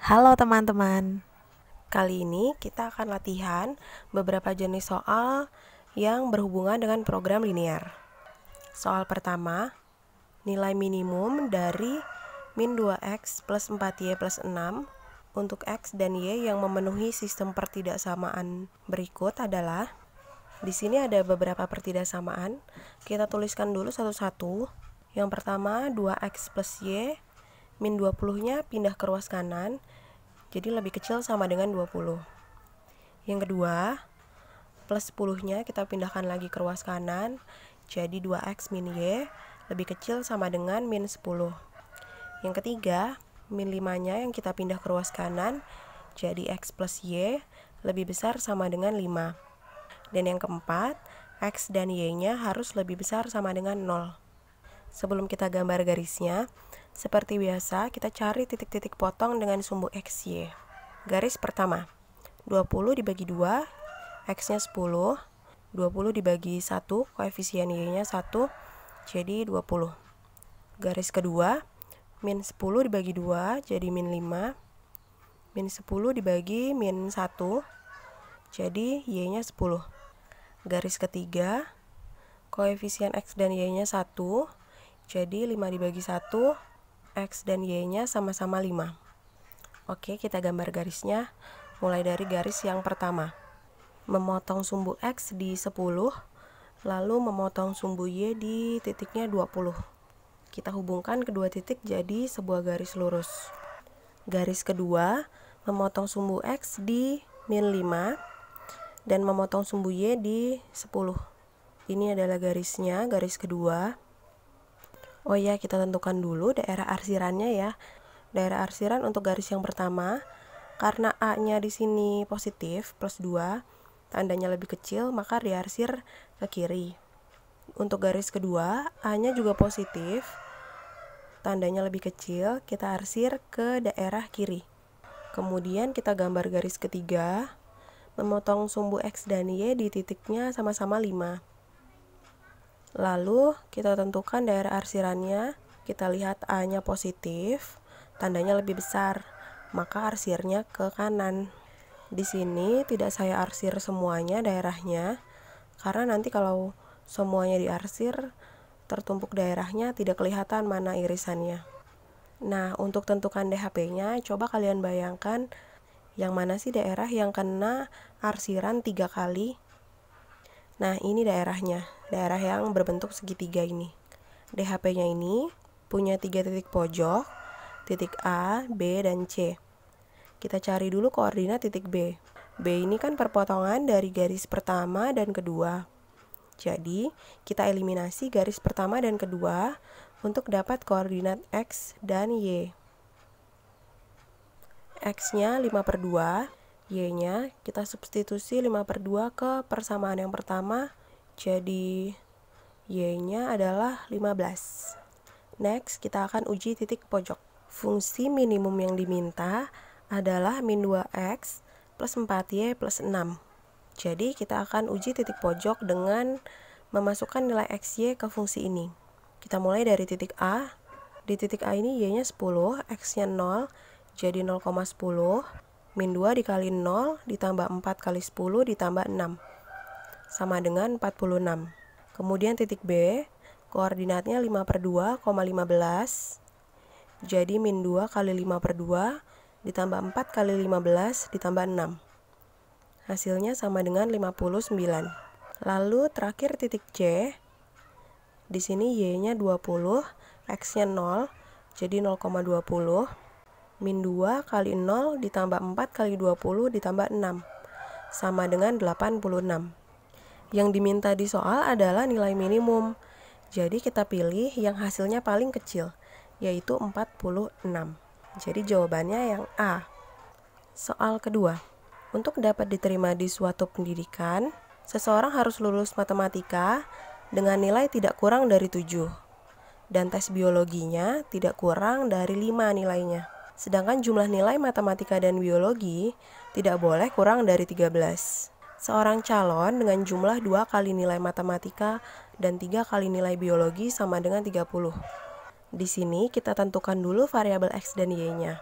Halo teman-teman, kali ini kita akan latihan beberapa jenis soal yang berhubungan dengan program linear. Soal pertama, nilai minimum dari min 2x plus 4y plus 6 untuk x dan y yang memenuhi sistem pertidaksamaan berikut adalah. Di sini ada beberapa pertidaksamaan, kita tuliskan dulu satu-satu. Yang pertama, 2x plus y, min 20-nya pindah ke ruas kanan, jadi lebih kecil sama dengan 20. Yang kedua, plus 10-nya kita pindahkan lagi ke ruas kanan, jadi 2x min y lebih kecil sama dengan min 10. Yang ketiga, min 5-nya yang kita pindah ke ruas kanan, jadi x plus y lebih besar sama dengan 5. Dan yang keempat, x dan y-nya harus lebih besar sama dengan 0. Sebelum kita gambar garisnya, seperti biasa kita cari titik-titik potong dengan sumbu XY. Garis pertama, 20 dibagi 2, X-nya 10, 20 dibagi 1, koefisien Y-nya 1, jadi 20. Garis kedua, min 10 dibagi 2, jadi min 5, min 10 dibagi min 1, jadi Y-nya 10. Garis ketiga, koefisien X dan Y-nya 1, jadi 5 dibagi 1, X dan Y-nya sama-sama 5. Oke, kita gambar garisnya. Mulai dari garis yang pertama. Memotong sumbu X di 10, lalu memotong sumbu Y di titiknya 20. Kita hubungkan kedua titik jadi sebuah garis lurus. Garis kedua, memotong sumbu X di min 5, dan memotong sumbu Y di 10. Ini adalah garisnya, garis kedua. Oh ya, kita tentukan dulu daerah arsirannya ya. Daerah arsiran untuk garis yang pertama, karena A-nya di sini positif, plus 2, tandanya lebih kecil, maka diarsir ke kiri. Untuk garis kedua, A-nya juga positif, tandanya lebih kecil, kita arsir ke daerah kiri. Kemudian kita gambar garis ketiga, memotong sumbu X dan Y di titiknya sama-sama 5. Lalu kita tentukan daerah arsirannya, kita lihat A-nya positif, tandanya lebih besar, maka arsirnya ke kanan. Di sini tidak saya arsir semuanya daerahnya, karena nanti kalau semuanya diarsir, tertumpuk daerahnya tidak kelihatan mana irisannya. Nah, untuk tentukan DHP-nya, coba kalian bayangkan yang mana sih daerah yang kena arsiran 3 kali. Nah, ini daerahnya, daerah yang berbentuk segitiga ini. DHP-nya ini punya 3 titik pojok, titik A, B, dan C. Kita cari dulu koordinat titik B. B ini kan perpotongan dari garis pertama dan kedua. Jadi, kita eliminasi garis pertama dan kedua untuk dapat koordinat X dan Y. X-nya 5/2, Y-nya kita substitusi 5/2 ke persamaan yang pertama, jadi Y-nya adalah 15. Next, kita akan uji titik pojok. Fungsi minimum yang diminta adalah min 2x plus 4y plus 6. Jadi, kita akan uji titik pojok dengan memasukkan nilai xy ke fungsi ini. Kita mulai dari titik A. Di titik A ini y-nya 10, x-nya 0, jadi 0,10. Min 2 dikali 0 ditambah 4 kali 10 ditambah 6 sama dengan 46. Kemudian titik B, koordinatnya 5/2,15. Jadi min 2 kali 5/2 ditambah 4 kali 15 ditambah 6. Hasilnya sama dengan 59. Lalu terakhir titik C. Di sini y-nya 20, x-nya 0, jadi 0,20. Min 2 kali 0 ditambah 4 kali 20 ditambah 6 sama dengan 86. Yang diminta di soal adalah nilai minimum. Jadi kita pilih yang hasilnya paling kecil, yaitu 46. Jadi jawabannya yang A. Soal kedua. Untuk dapat diterima di suatu pendidikan, seseorang harus lulus matematika dengan nilai tidak kurang dari 7. Dan tes biologinya tidak kurang dari 5 nilainya. Sedangkan jumlah nilai matematika dan biologi tidak boleh kurang dari 13. Seorang calon dengan jumlah 2 kali nilai matematika dan 3 kali nilai biologi sama dengan 30. Di sini kita tentukan dulu variabel X dan Y-nya.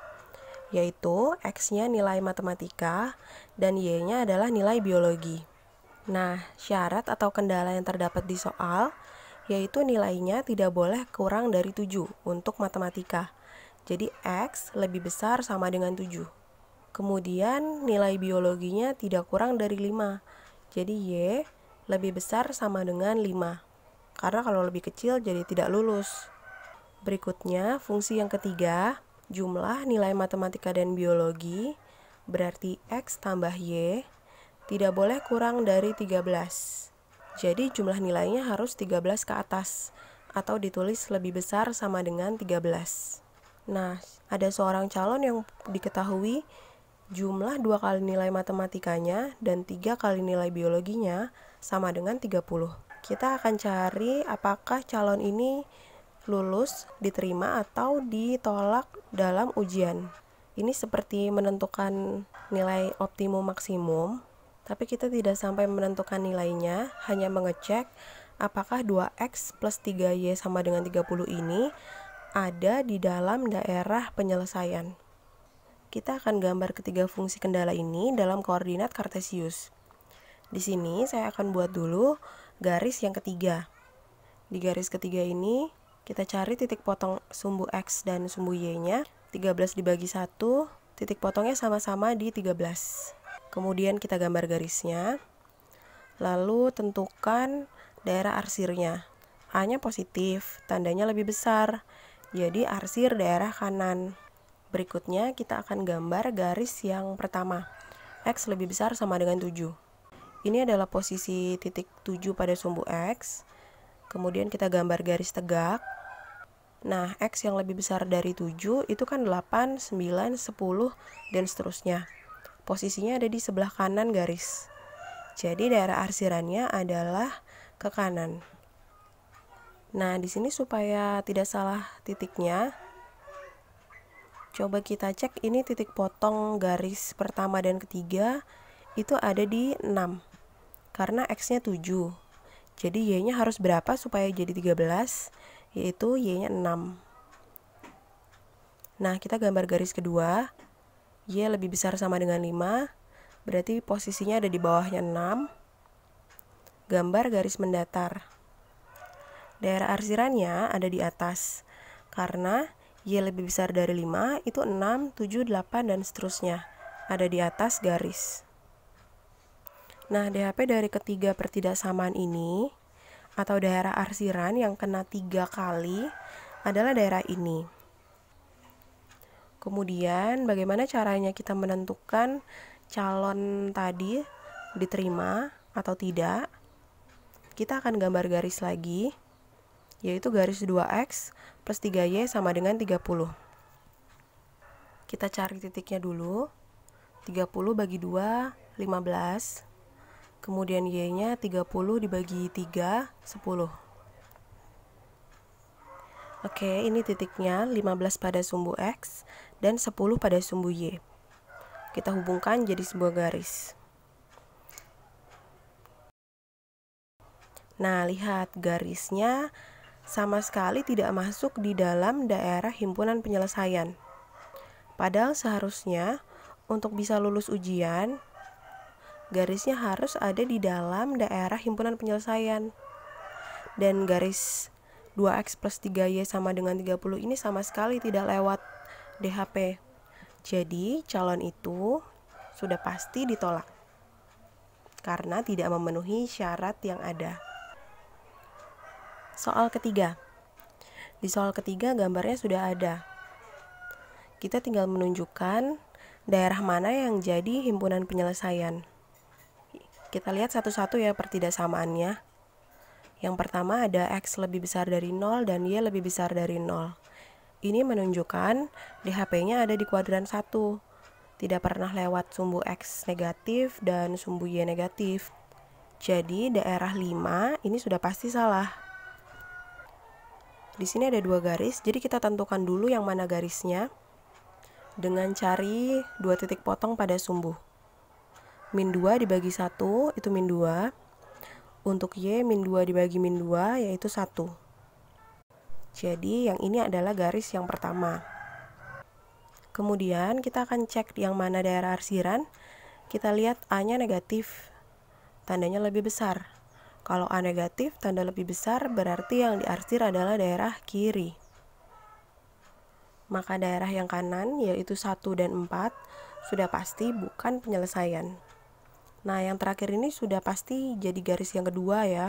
yaitu X-nya nilai matematika dan Y-nya adalah nilai biologi. Nah, syarat atau kendala yang terdapat di soal yaitu nilainya tidak boleh kurang dari 7 untuk matematika. Jadi X lebih besar sama dengan 7. Kemudian nilai biologinya tidak kurang dari 5. Jadi Y lebih besar sama dengan 5. Karena kalau lebih kecil jadi tidak lulus. Berikutnya, fungsi yang ketiga, jumlah nilai matematika dan biologi, berarti X tambah Y, tidak boleh kurang dari 13. Jadi jumlah nilainya harus 13 ke atas, atau ditulis lebih besar sama dengan 13. Nah, ada seorang calon yang diketahui jumlah 2 kali nilai matematikanya dan 3 kali nilai biologinya sama dengan 30. Kita akan cari apakah calon ini lulus, diterima, atau ditolak dalam ujian. Ini seperti menentukan nilai optimum maksimum, tapi kita tidak sampai menentukan nilainya, hanya mengecek apakah 2X plus 3Y sama dengan 30 ini ada di dalam daerah penyelesaian. Kita akan gambar ketiga fungsi kendala ini dalam koordinat kartesius. Di sini saya akan buat dulu garis yang ketiga. Di garis ketiga ini, kita cari titik potong sumbu X dan sumbu Y-nya. 13 dibagi 1, titik potongnya sama-sama di 13. Kemudian kita gambar garisnya. Lalu tentukan daerah arsirnya. A-nya positif, tandanya lebih besar. Jadi arsir daerah kanan. Berikutnya kita akan gambar garis yang pertama. X lebih besar sama dengan 7. Ini adalah posisi titik 7 pada sumbu X. Kemudian kita gambar garis tegak. Nah, X yang lebih besar dari 7 itu kan 8, 9, 10, dan seterusnya. Posisinya ada di sebelah kanan garis. Jadi daerah arsirannya adalah ke kanan. Nah, di sini supaya tidak salah titiknya, coba kita cek ini titik potong garis pertama dan ketiga itu ada di 6. Karena X-nya 7. Jadi Y-nya harus berapa supaya jadi 13? Yaitu Y-nya 6. Nah, kita gambar garis kedua. Y lebih besar sama dengan 5. Berarti posisinya ada di bawahnya 6. Gambar garis mendatar. Daerah arsirannya ada di atas. Karena Y lebih besar dari 5, itu 6, 7, 8, dan seterusnya. Ada di atas garis. Nah, DHP dari ketiga pertidaksamaan ini, atau daerah arsiran yang kena 3 kali, adalah daerah ini. Kemudian, bagaimana caranya kita menentukan calon tadi diterima atau tidak? Kita akan gambar garis lagi, yaitu garis 2X plus 3Y sama dengan 30. Kita cari titiknya dulu. 30 bagi 2, 15. Kemudian Y-nya 30 dibagi 3, 10. Oke, ini titiknya 15 pada sumbu X dan 10 pada sumbu Y. Kita hubungkan jadi sebuah garis. Nah, lihat garisnya sama sekali tidak masuk di dalam daerah himpunan penyelesaian. Padahal seharusnya untuk bisa lulus ujian, garisnya harus ada di dalam daerah himpunan penyelesaian. Dan garis 2X plus 3Y sama dengan 30 ini sama sekali tidak lewat DHP. Jadi calon itu sudah pasti ditolak karena tidak memenuhi syarat yang ada. Soal ketiga. Di soal ketiga gambarnya sudah ada. Kita tinggal menunjukkan daerah mana yang jadi himpunan penyelesaian. Kita lihat satu-satu ya pertidaksamaannya. Yang pertama ada X lebih besar dari 0 dan Y lebih besar dari 0. Ini menunjukkan DHP-nya ada di kuadran 1. Tidak pernah lewat sumbu X negatif dan sumbu Y negatif. Jadi daerah 5 ini sudah pasti salah. Di sini ada 2 garis, jadi kita tentukan dulu yang mana garisnya dengan cari 2 titik potong pada sumbu. Min 2 dibagi 1 itu min 2. Untuk Y min 2 dibagi min 2 yaitu 1. Jadi yang ini adalah garis yang pertama. Kemudian kita akan cek yang mana daerah arsiran. Kita lihat A-nya negatif, tandanya lebih besar. Kalau A negatif, tanda lebih besar, berarti yang diarsir adalah daerah kiri. Maka daerah yang kanan, yaitu 1 dan 4, sudah pasti bukan penyelesaian. Nah, yang terakhir ini sudah pasti jadi garis yang kedua ya.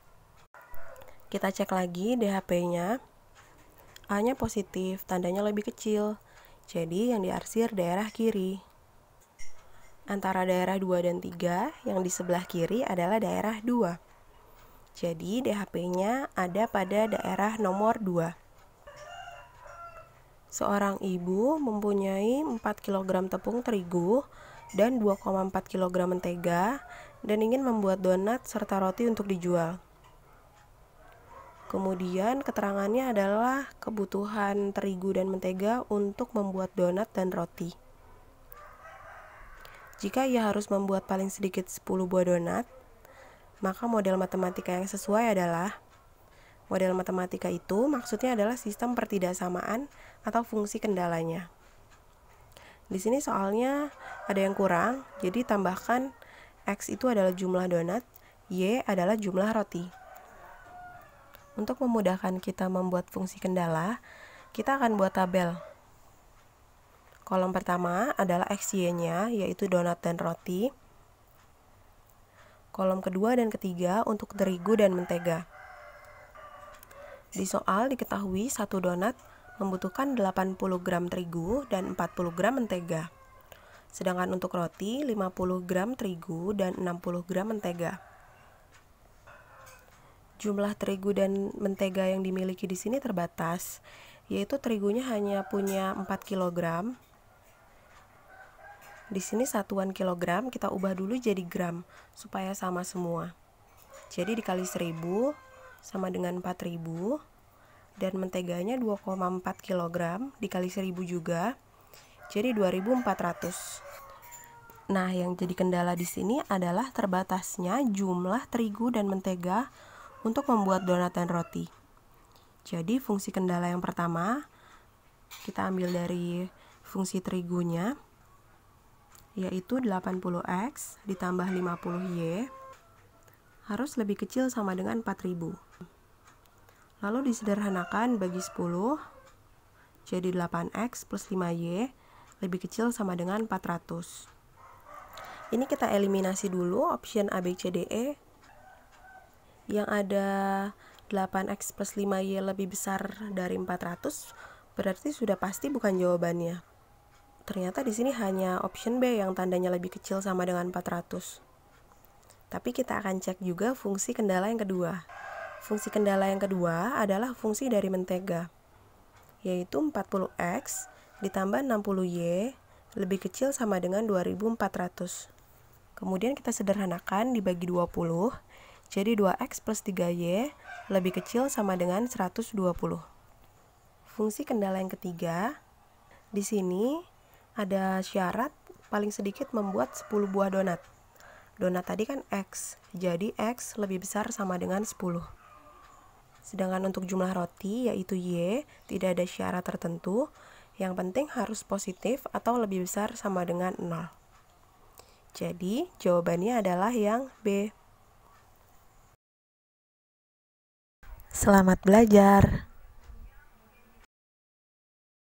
Kita cek lagi DHP-nya. A-nya positif, tandanya lebih kecil. Jadi yang diarsir daerah kiri. Antara daerah 2 dan 3, yang di sebelah kiri adalah daerah 2. Jadi DHP-nya ada pada daerah nomor 2. Seorang ibu mempunyai 4 kg tepung terigu dan 2,4 kg mentega dan ingin membuat donat serta roti untuk dijual. Kemudian keterangannya adalah kebutuhan terigu dan mentega untuk membuat donat dan roti. Jika ia harus membuat paling sedikit 10 buah donat, maka model matematika yang sesuai adalah model matematika itu maksudnya adalah sistem pertidaksamaan atau fungsi kendalanya. Di sini soalnya ada yang kurang, jadi tambahkan X itu adalah jumlah donat, Y adalah jumlah roti. Untuk memudahkan kita membuat fungsi kendala, kita akan buat tabel. Kolom pertama adalah XY-nya, yaitu donat dan roti. Kolom kedua dan ketiga untuk terigu dan mentega. Di soal diketahui satu donat membutuhkan 80 gram terigu dan 40 gram mentega. Sedangkan untuk roti 50 gram terigu dan 60 gram mentega. Jumlah terigu dan mentega yang dimiliki di sini terbatas, yaitu terigunya hanya punya 4 kg. Di sini satuan kilogram kita ubah dulu jadi gram supaya sama semua. Jadi dikali 1000 sama dengan 4000 dan menteganya 2,4 kg dikali 1000 juga. Jadi 2400. Nah, yang jadi kendala di sini adalah terbatasnya jumlah terigu dan mentega untuk membuat donat dan roti. Jadi fungsi kendala yang pertama kita ambil dari fungsi terigunya, yaitu 80X ditambah 50Y harus lebih kecil sama dengan 4000. Lalu disederhanakan bagi 10, jadi 8X plus 5Y lebih kecil sama dengan 400. Ini kita eliminasi dulu option A, B, C, D, E. Yang ada 8X plus 5Y lebih besar dari 400, berarti sudah pasti bukan jawabannya. Ternyata di sini hanya option B yang tandanya lebih kecil sama dengan 400. Tapi kita akan cek juga fungsi kendala yang kedua. Fungsi kendala yang kedua adalah fungsi dari mentega, yaitu 40X ditambah 60Y lebih kecil sama dengan 2400. Kemudian kita sederhanakan dibagi 20, jadi 2X plus 3Y lebih kecil sama dengan 120. Fungsi kendala yang ketiga, di sini ada syarat paling sedikit membuat 10 buah donat. Donat tadi kan X, jadi X lebih besar sama dengan 10. Sedangkan untuk jumlah roti yaitu Y, tidak ada syarat tertentu, yang penting harus positif atau lebih besar sama dengan 0. Jadi jawabannya adalah yang B. Selamat belajar.